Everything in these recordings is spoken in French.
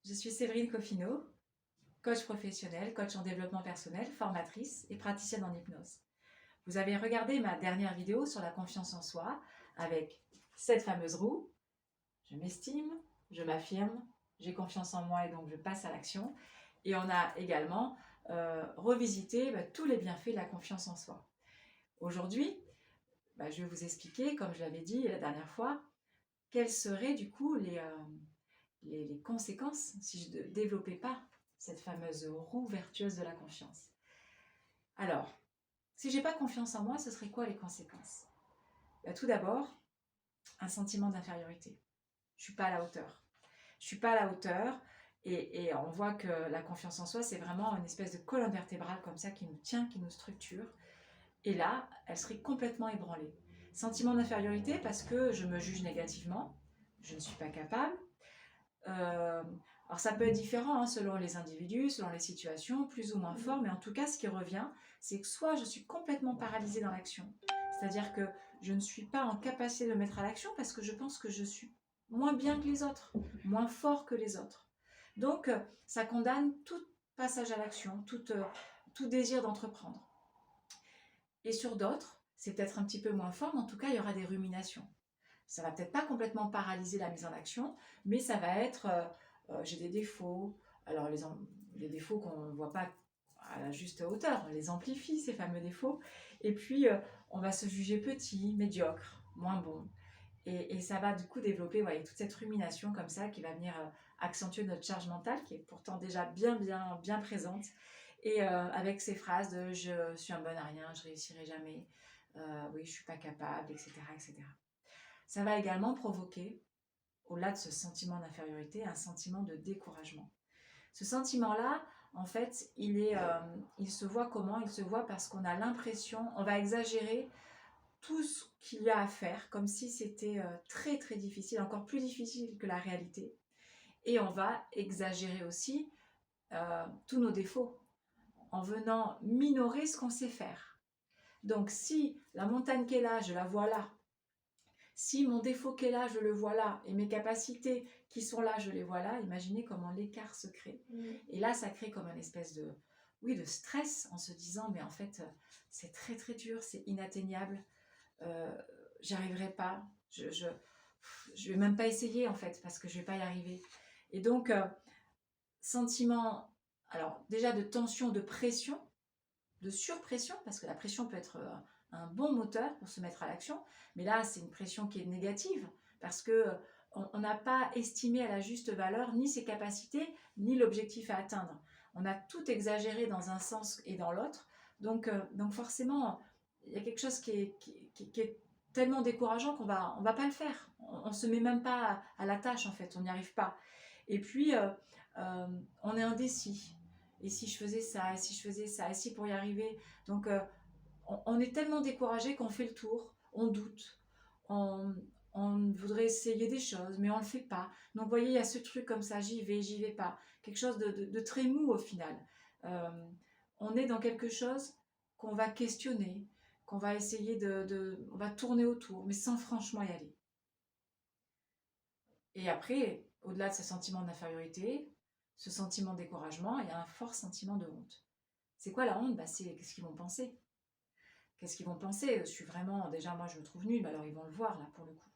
Je suis Séverine Coffino, coach professionnel, coach en développement personnel, formatrice et praticienne en hypnose. Vous avez regardé ma dernière vidéo sur la confiance en soi avec cette fameuse roue. Je m'estime, je m'affirme, j'ai confiance en moi et donc je passe à l'action. Et on a également revisité tous les bienfaits de la confiance en soi. Aujourd'hui, je vais vous expliquer, comme je l'avais dit la dernière fois, quelles seraient du coup les conséquences si je ne développais pas cette fameuse roue vertueuse de la confiance. Alors, si j'ai pas confiance en moi, ce serait quoi les conséquences? Tout d'abord, un sentiment d'infériorité. Je suis pas à la hauteur. Je suis pas à la hauteur et on voit que la confiance en soi, c'est vraiment une espèce de colonne vertébrale comme ça qui nous tient, qui nous structure. Et là, elle serait complètement ébranlée. Sentiment d'infériorité parce que je me juge négativement, je ne suis pas capable. Alors ça peut être différent selon les individus, selon les situations, plus ou moins fort, mais en tout cas ce qui revient, c'est que soit je suis complètement paralysée dans l'action, c'est-à-dire que je ne suis pas en capacité de me mettre à l'action parce que je pense que je suis moins bien que les autres, moins fort que les autres. Donc ça condamne tout passage à l'action, tout désir d'entreprendre. Et sur d'autres, c'est peut-être un petit peu moins fort, mais en tout cas il y aura des ruminations. Ça va peut-être pas complètement paralyser la mise en action, mais ça va être j'ai des défauts. Alors les défauts qu'on ne voit pas à la juste hauteur, on les amplifie ces fameux défauts. Et puis on va se juger petit, médiocre, moins bon. Et ça va du coup développer toute cette rumination comme ça qui va venir accentuer notre charge mentale qui est pourtant déjà bien présente. Et avec ces phrases de je suis un bon à rien, je réussirai jamais, oui je suis pas capable, etc., etc. Ça va également provoquer, au-delà de ce sentiment d'infériorité, un sentiment de découragement. Ce sentiment-là, en fait, il se voit comment? Il se voit parce qu'on a l'impression, on va exagérer tout ce qu'il y a à faire, comme si c'était très très difficile, encore plus difficile que la réalité. Et on va exagérer aussi tous nos défauts, en venant minorer ce qu'on sait faire. Donc si la montagne qui est là, je la vois là, si mon défaut qui est là, je le vois là, et mes capacités qui sont là, je les vois là, imaginez comment l'écart se crée. Et là, ça crée comme une espèce de stress en se disant, mais en fait, c'est très très dur, c'est inatteignable, j'y arriverai pas, je vais même pas essayer en fait, parce que je vais pas y arriver. Et donc, sentiment, alors déjà de tension, de pression, de surpression, parce que la pression peut être un bon moteur pour se mettre à l'action, mais là c'est une pression qui est négative, parce que on n'a pas estimé à la juste valeur ni ses capacités, ni l'objectif à atteindre. On a tout exagéré dans un sens et dans l'autre, donc forcément, il y a quelque chose qui est tellement décourageant on va pas le faire. On se met même pas à la tâche en fait, on n'y arrive pas. Et puis, on est indécis. Et si je faisais ça, et si je faisais ça, et si pour y arriver. Donc, on est tellement découragé qu'on fait le tour, on doute, on, on voudrait essayer des choses, mais on ne le fait pas. Donc, vous voyez, il y a ce truc comme ça, j'y vais pas. Quelque chose de très mou au final. Euh, on est dans quelque chose qu'on va questionner, qu'on va essayer on va tourner autour, mais sans franchement y aller. Et après, au-delà de ce sentiment d'infériorité, ce sentiment de découragement, il y a un fort sentiment de honte. C'est quoi la honte? C'est qu'est-ce qu'ils vont penser? Qu'est-ce qu'ils vont penser? Je suis vraiment, déjà moi je me trouve nulle, alors ils vont le voir là pour le coup.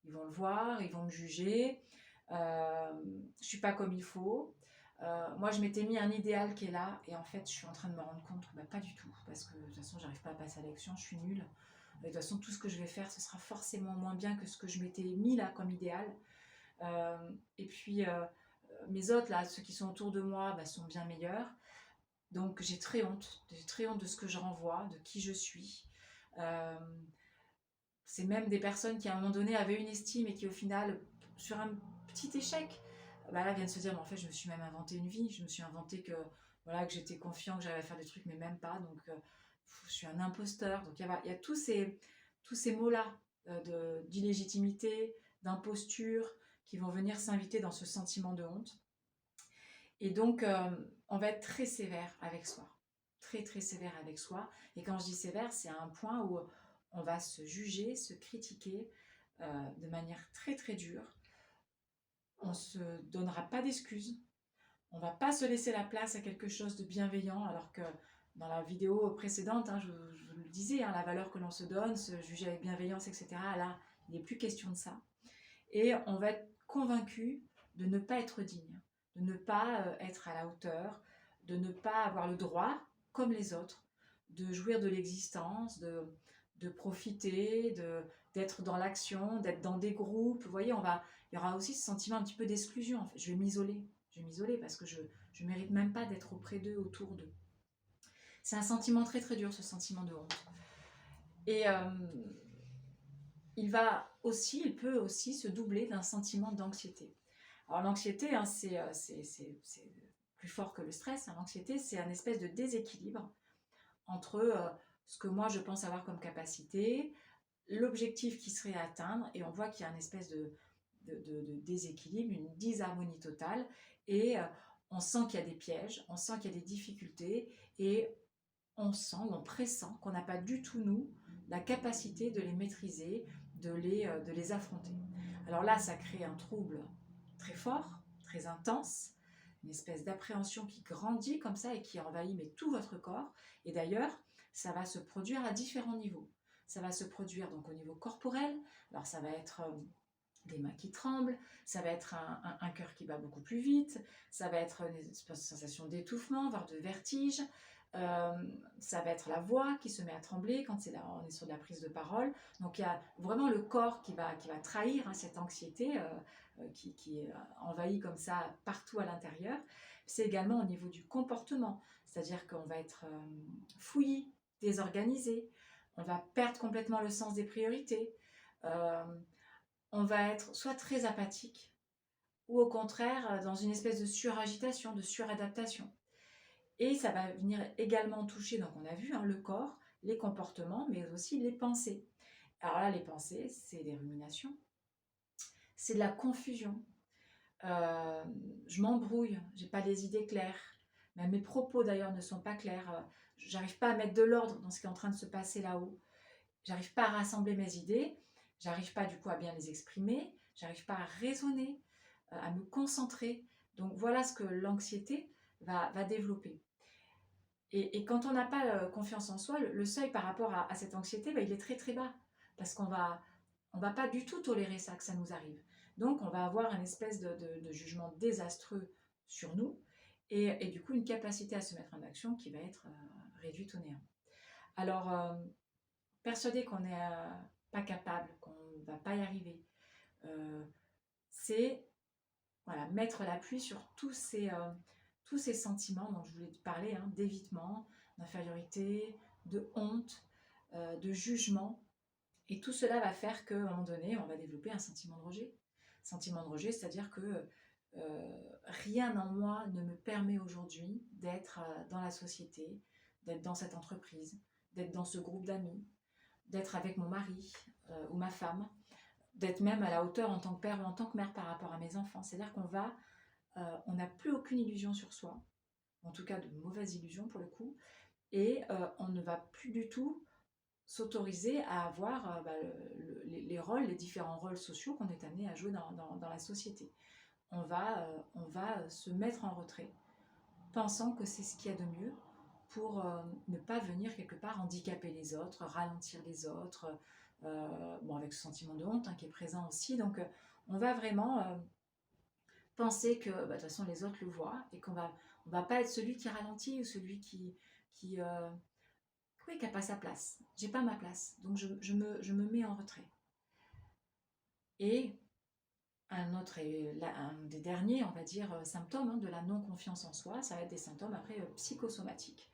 Ils vont le voir, ils vont me juger, je suis pas comme il faut. Moi je m'étais mis un idéal qui est là et en fait je suis en train de me rendre compte que pas du tout, parce que de toute façon j'arrive pas à passer à l'action, je suis nulle. De toute façon tout ce que je vais faire ce sera forcément moins bien que ce que je m'étais mis là comme idéal. Et puis mes autres là, ceux qui sont autour de moi sont bien meilleurs. Donc j'ai très honte de ce que je renvoie, de qui je suis. Euh, c'est même des personnes qui à un moment donné avaient une estime et qui au final, sur un petit échec, là viennent se dire, mais en fait je me suis même inventé une vie, je me suis inventé que voilà que j'étais confiant, que j'allais faire des trucs, mais même pas, donc je suis un imposteur. Donc il y a tous ces mots-là d'illégitimité, d'imposture, qui vont venir s'inviter dans ce sentiment de honte. Et donc, on va être très sévère avec soi. Très, très sévère avec soi. Et quand je dis sévère, c'est à un point où on va se juger, se critiquer de manière très, très dure. On ne se donnera pas d'excuses. On ne va pas se laisser la place à quelque chose de bienveillant, alors que dans la vidéo précédente, hein, je vous le disais, hein, la valeur que l'on se donne, se juger avec bienveillance, etc. Là, il n'est plus question de ça. Et on va être convaincu de ne pas être digne, de ne pas être à la hauteur, de ne pas avoir le droit, comme les autres, de jouir de l'existence, de profiter, d'être dans l'action, d'être dans des groupes. Vous voyez, il y aura aussi ce sentiment un petit peu d'exclusion. En fait. Je vais m'isoler parce que je ne mérite même pas d'être auprès d'eux, autour d'eux. C'est un sentiment très très dur, ce sentiment de honte. Et il peut aussi se doubler d'un sentiment d'anxiété. Alors l'anxiété, hein, c'est plus fort que le stress. Hein. L'anxiété, c'est un espèce de déséquilibre entre ce que moi je pense avoir comme capacité, l'objectif qui serait à atteindre, et on voit qu'il y a une espèce de déséquilibre, une disharmonie totale, et on sent qu'il y a des pièges, on sent qu'il y a des difficultés, et on sent, on pressent qu'on n'a pas du tout, nous, la capacité de les maîtriser, de les affronter. Alors là, ça crée un trouble très fort, très intense, une espèce d'appréhension qui grandit comme ça et qui envahit mais tout votre corps. Et d'ailleurs, ça va se produire à différents niveaux. Ça va se produire donc au niveau corporel. Alors ça va être des mains qui tremblent, ça va être un cœur qui bat beaucoup plus vite, ça va être une sensation d'étouffement, voire de vertige. Ça va être la voix qui se met à trembler quand on est sur de la prise de parole. Donc il y a vraiment le corps qui va trahir cette anxiété qui envahit comme ça partout à l'intérieur. C'est également au niveau du comportement, c'est-à-dire qu'on va être fouillis, désorganisé, on va perdre complètement le sens des priorités, on va être soit très apathique, ou au contraire dans une espèce de suragitation, de suradaptation. Et ça va venir également toucher, donc on a vu, le corps, les comportements, mais aussi les pensées. Alors là, les pensées, c'est des ruminations, c'est de la confusion. Je m'embrouille, j'ai pas les idées claires. Même mes propos d'ailleurs ne sont pas clairs. J'arrive pas à mettre de l'ordre dans ce qui est en train de se passer là-haut. J'arrive pas à rassembler mes idées. J'arrive pas du coup à bien les exprimer. J'arrive pas à raisonner, à me concentrer. Donc voilà ce que l'anxiété va développer. Et quand on n'a pas confiance en soi, le seuil par rapport à cette anxiété, il est très très bas. Parce qu'on va pas du tout tolérer ça, que ça nous arrive. Donc on va avoir une espèce de jugement désastreux sur nous, et du coup une capacité à se mettre en action qui va être réduite au néant. Alors, persuadé qu'on n'est pas capable, qu'on ne va pas y arriver, c'est mettre l'appui sur tous ces sentiments dont je voulais te parler, d'évitement, d'infériorité, de honte, de jugement. Et tout cela va faire qu'à un moment donné, on va développer un sentiment de rejet. Sentiment de rejet, c'est-à-dire que rien en moi ne me permet aujourd'hui d'être dans la société, d'être dans cette entreprise, d'être dans ce groupe d'amis, d'être avec mon mari ou ma femme, d'être même à la hauteur en tant que père ou en tant que mère par rapport à mes enfants. C'est-à-dire on n'a plus aucune illusion sur soi, en tout cas de mauvaises illusions pour le coup, et on ne va plus du tout s'autoriser à avoir les rôles, les différents rôles sociaux qu'on est amené à jouer dans la société. On va se mettre en retrait, pensant que c'est ce qu'il y a de mieux pour ne pas venir quelque part handicaper les autres, ralentir les autres, avec ce sentiment de honte qui est présent aussi. Donc on va vraiment penser que de toute façon les autres le voient et on va pas être celui qui ralentit ou celui qui n'a pas sa place. J'ai pas ma place, donc je me mets en retrait. Et un des derniers, on va dire, symptômes de la non-confiance en soi, ça va être des symptômes après psychosomatiques.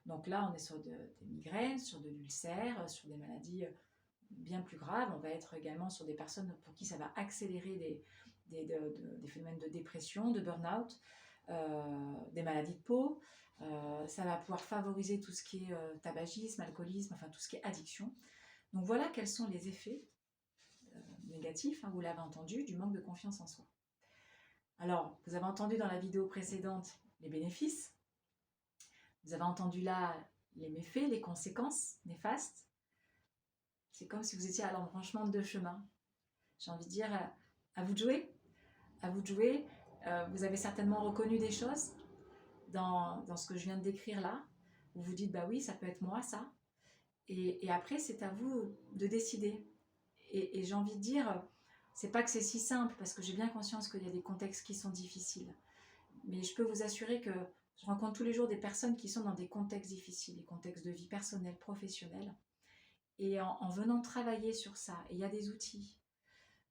Donc là, on est sur des migraines, sur de l'ulcère, sur des maladies bien plus graves. On va être également sur des personnes pour qui ça va accélérer des phénomènes de dépression, de burn-out, des maladies de peau. Ça va pouvoir favoriser tout ce qui est tabagisme, alcoolisme, enfin tout ce qui est addiction. Donc voilà quels sont les effets négatifs, vous l'avez entendu, du manque de confiance en soi. Alors, vous avez entendu dans la vidéo précédente les bénéfices. Vous avez entendu là les méfaits, les conséquences néfastes. C'est comme si vous étiez à l'embranchement de deux chemins. J'ai envie de dire, à vous de jouer. À vous de jouer. Vous avez certainement reconnu des choses dans ce que je viens de décrire là. Vous vous dites, bah oui, ça peut être moi, ça. Et après, c'est à vous de décider. Et j'ai envie de dire, c'est pas que c'est si simple, parce que j'ai bien conscience qu'il y a des contextes qui sont difficiles. Mais je peux vous assurer que je rencontre tous les jours des personnes qui sont dans des contextes difficiles, des contextes de vie personnelle, professionnelle. Et en venant travailler sur ça, et il y a des outils.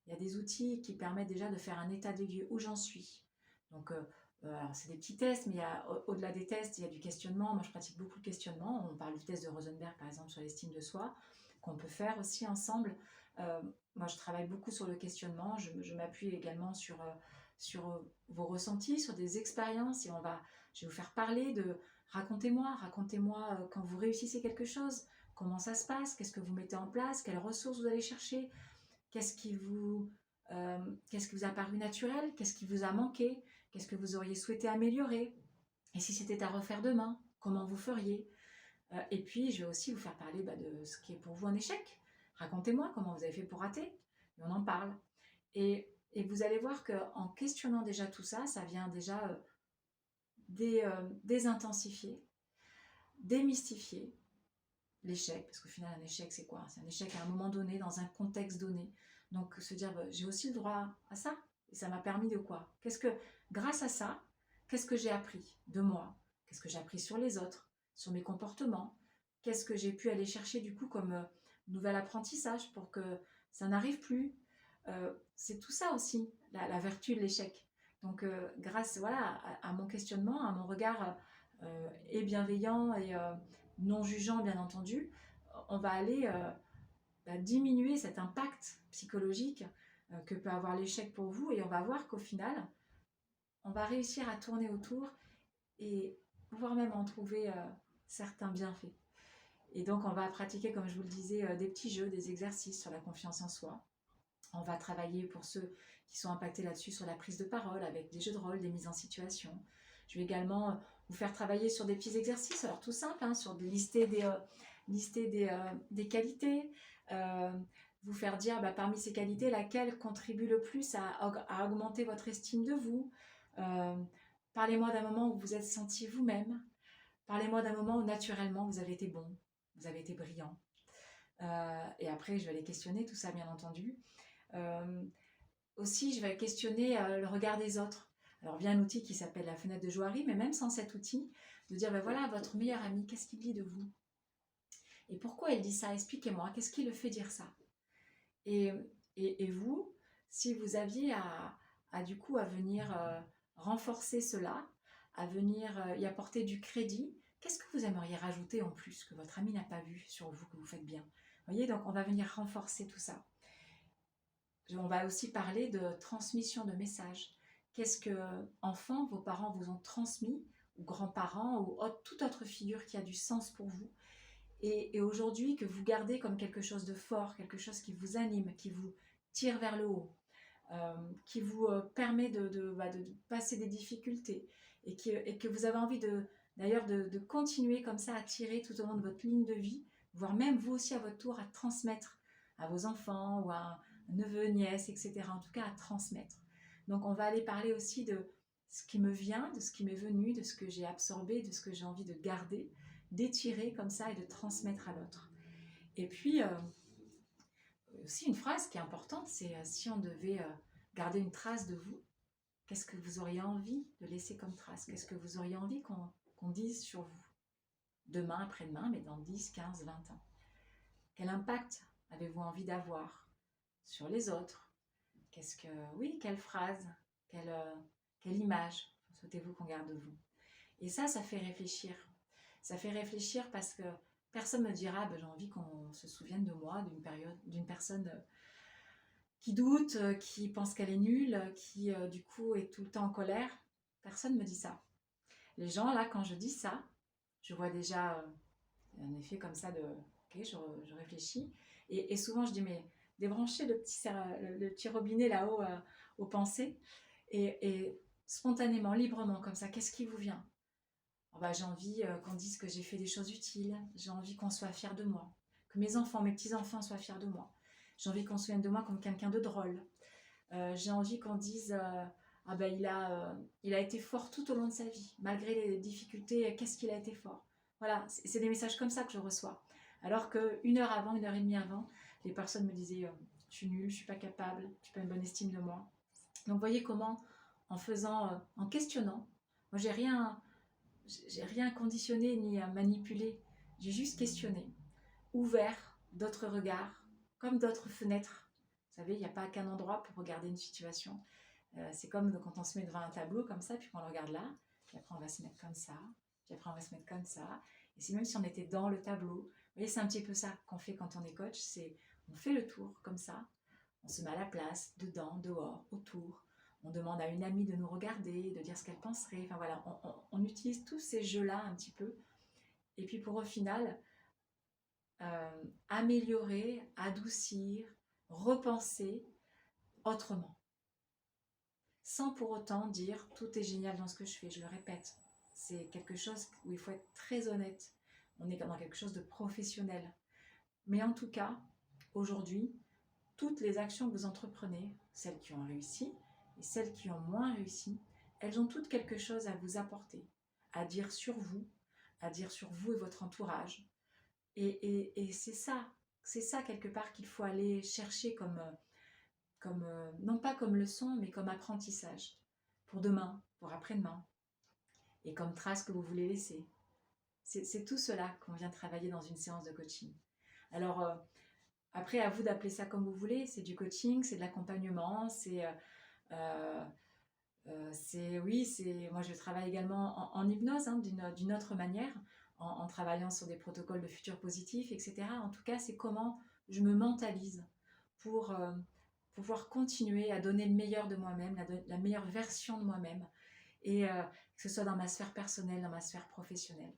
Il y a des outils qui permettent déjà de faire un état des lieux où j'en suis. Donc, alors c'est des petits tests, mais au-delà des tests, il y a du questionnement. Moi, je pratique beaucoup le questionnement. On parle du test de Rosenberg, par exemple, sur l'estime de soi, qu'on peut faire aussi ensemble. Euh, Moi, je travaille beaucoup sur le questionnement. Je m'appuie également sur vos ressentis, sur des expériences. Et je vais vous faire parler de racontez-moi quand vous réussissez quelque chose, comment ça se passe, qu'est-ce que vous mettez en place, quelles ressources vous allez chercher, Qu'est-ce qui vous, qu'est-ce qui vous a paru naturel? Qu'est-ce qui vous a manqué? Qu'est-ce que vous auriez souhaité améliorer? Et si c'était à refaire demain, comment vous feriez? Et puis, je vais aussi vous faire parler de ce qui est pour vous un échec. Racontez-moi comment vous avez fait pour rater. Et on en parle. Et vous allez voir qu'en questionnant déjà tout ça, ça vient déjà désintensifier, démystifier l'échec, parce qu'au final, un échec, c'est quoi? C'est un échec à un moment donné, dans un contexte donné. Donc, se dire, bah, j'ai aussi le droit à ça. Et ça m'a permis de quoi? Grâce à ça, qu'est-ce que j'ai appris de moi? Qu'est-ce que j'ai appris sur les autres? Sur mes comportements? Qu'est-ce que j'ai pu aller chercher du coup comme nouvel apprentissage pour que ça n'arrive plus? C'est tout ça aussi, la vertu de l'échec. Donc, grâce voilà, à mon questionnement, à mon regard et bienveillant et non jugeant bien entendu, on va aller diminuer cet impact psychologique que peut avoir l'échec pour vous et on va voir qu'au final, on va réussir à tourner autour et voire même en trouver certains bienfaits. Et donc on va pratiquer, comme je vous le disais, des petits jeux, des exercices sur la confiance en soi. On va travailler pour ceux qui sont impactés là-dessus sur la prise de parole avec des jeux de rôle, des mises en situation. Je vais également vous faire travailler sur des petits exercices, alors tout simple, hein, sur lister des qualités, euh, vous faire dire parmi ces qualités, laquelle contribue le plus à augmenter votre estime de vous. Euh, Parlez-moi d'un moment où vous êtes senti vous-même. Parlez-moi d'un moment où naturellement vous avez été bon, vous avez été brillant. Et après, je vais aller questionner tout ça, bien entendu. Euh, Aussi, je vais questionner le regard des autres. Alors, via un outil qui s'appelle la fenêtre de Johari, mais même sans cet outil, de dire, voilà, votre meilleur ami, qu'est-ce qu'il dit de vous? Et pourquoi il dit ça? Expliquez-moi, qu'est-ce qui le fait dire ça? Et, et vous, si vous aviez du coup à venir renforcer cela, à venir y apporter du crédit, qu'est-ce que vous aimeriez rajouter en plus que votre ami n'a pas vu sur vous, que vous faites bien? Vous voyez, donc on va venir renforcer tout ça. On va aussi parler de transmission de messages. Qu'est-ce que, enfants, vos parents vous ont transmis, ou grands-parents, ou toute autre figure qui a du sens pour vous, et aujourd'hui que vous gardez comme quelque chose de fort, quelque chose qui vous anime, qui vous tire vers le haut, qui vous permet de passer des difficultés, et que vous avez envie d'ailleurs de continuer comme ça à tirer tout au long de votre ligne de vie, voire même vous aussi à votre tour à transmettre à vos enfants ou à neveux, nièces, etc. En tout cas à transmettre. Donc on va aller parler aussi de ce qui me vient, de ce qui m'est venu, de ce que j'ai absorbé, de ce que j'ai envie de garder, d'étirer comme ça et de transmettre à l'autre. Et puis aussi une phrase qui est importante, c'est si on devait garder une trace de vous, qu'est-ce que vous auriez envie de laisser comme trace? Qu'est-ce que vous auriez envie qu'on dise sur vous? Demain, après-demain, mais dans 10, 15, 20 ans. Quel impact avez-vous envie d'avoir sur les autres? Quelle phrase, quelle image souhaitez-vous qu'on garde de vous? Et ça fait réfléchir. Ça fait réfléchir parce que personne ne me dira, j'ai envie qu'on se souvienne de moi, d'une personne qui doute, qui pense qu'elle est nulle, qui du coup est tout le temps en colère. Personne ne me dit ça. Les gens, là, quand je dis ça, je vois déjà un effet comme ça de, ok, je réfléchis. Et souvent, je dis, mais débranchez le petit robinet là-haut aux pensées. Et spontanément, librement, comme ça, qu'est-ce qui vous vient? J'ai envie qu'on dise que j'ai fait des choses utiles. J'ai envie qu'on soit fier de moi. Que mes enfants, mes petits-enfants soient fiers de moi. J'ai envie qu'on se souvienne de moi comme quelqu'un de drôle. J'ai envie qu'on dise ah ben il a été fort tout au long de sa vie, malgré les difficultés, qu'est-ce qu'il a été fort. Voilà, c'est des messages comme ça que je reçois. Alors qu'une heure avant, une heure et demie avant, les personnes me disaient je suis nulle, je suis pas capable, je n'ai pas une bonne estime de moi. Donc vous voyez comment, en faisant, en questionnant, moi j'ai rien conditionné ni manipulé, j'ai juste questionné, ouvert d'autres regards, comme d'autres fenêtres. Vous savez, il n'y a pas qu'un endroit pour regarder une situation. C'est comme quand on se met devant un tableau comme ça, puis qu'on le regarde là, puis après on va se mettre comme ça, puis après on va se mettre comme ça. Et c'est même si on était dans le tableau. Vous voyez, c'est un petit peu ça qu'on fait quand on est coach, c'est on fait le tour comme ça, on se met à la place, dedans, dehors, autour. On demande à une amie de nous regarder, de dire ce qu'elle penserait. Enfin voilà, on utilise tous ces jeux-là un petit peu. Et puis pour au final, améliorer, adoucir, repenser autrement. Sans pour autant dire tout est génial dans ce que je fais. Je le répète, c'est quelque chose où il faut être très honnête. On est dans quelque chose de professionnel. Mais en tout cas, aujourd'hui, toutes les actions que vous entreprenez, celles qui ont réussi et celles qui ont moins réussi, elles ont toutes quelque chose à vous apporter, à dire sur vous et votre entourage. Et c'est ça quelque part qu'il faut aller chercher comme non pas comme leçon, mais comme apprentissage pour demain, pour après-demain, et comme trace que vous voulez laisser. C'est tout cela qu'on vient travailler dans une séance de coaching. Alors, après, à vous d'appeler ça comme vous voulez, c'est du coaching, c'est de l'accompagnement, moi je travaille également en hypnose, hein, d'une autre manière, en travaillant sur des protocoles de futur positif, etc. En tout cas, c'est comment je me mentalise pour pouvoir continuer à donner le meilleur de moi-même, la meilleure version de moi-même, et que ce soit dans ma sphère personnelle, dans ma sphère professionnelle.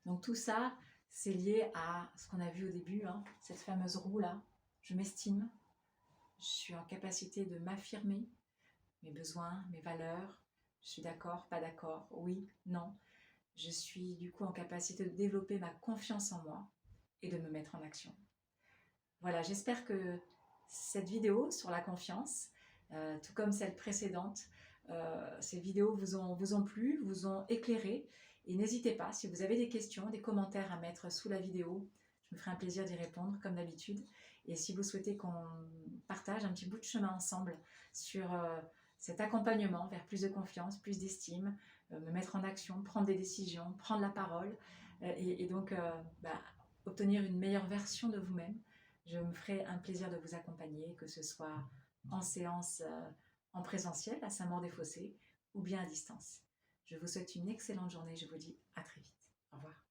Donc tout ça, c'est lié à ce qu'on a vu au début, hein, cette fameuse roue-là. Je m'estime, je suis en capacité de m'affirmer, mes besoins, mes valeurs, je suis d'accord, pas d'accord, oui, non. Je suis du coup en capacité de développer ma confiance en moi et de me mettre en action. Voilà, j'espère que cette vidéo sur la confiance, tout comme celle précédente, ces vidéos vous ont plu, vous ont éclairé. Et n'hésitez pas, si vous avez des questions, des commentaires à mettre sous la vidéo, je me ferai un plaisir d'y répondre comme d'habitude. Et si vous souhaitez qu'on partage un petit bout de chemin ensemble sur cet accompagnement vers plus de confiance, plus d'estime, me mettre en action, prendre des décisions, prendre la parole, et donc obtenir une meilleure version de vous-même, je me ferai un plaisir de vous accompagner, que ce soit en séance en présentiel à Saint-Maur-des-Fossés ou bien à distance. Je vous souhaite une excellente journée, je vous dis à très vite. Au revoir.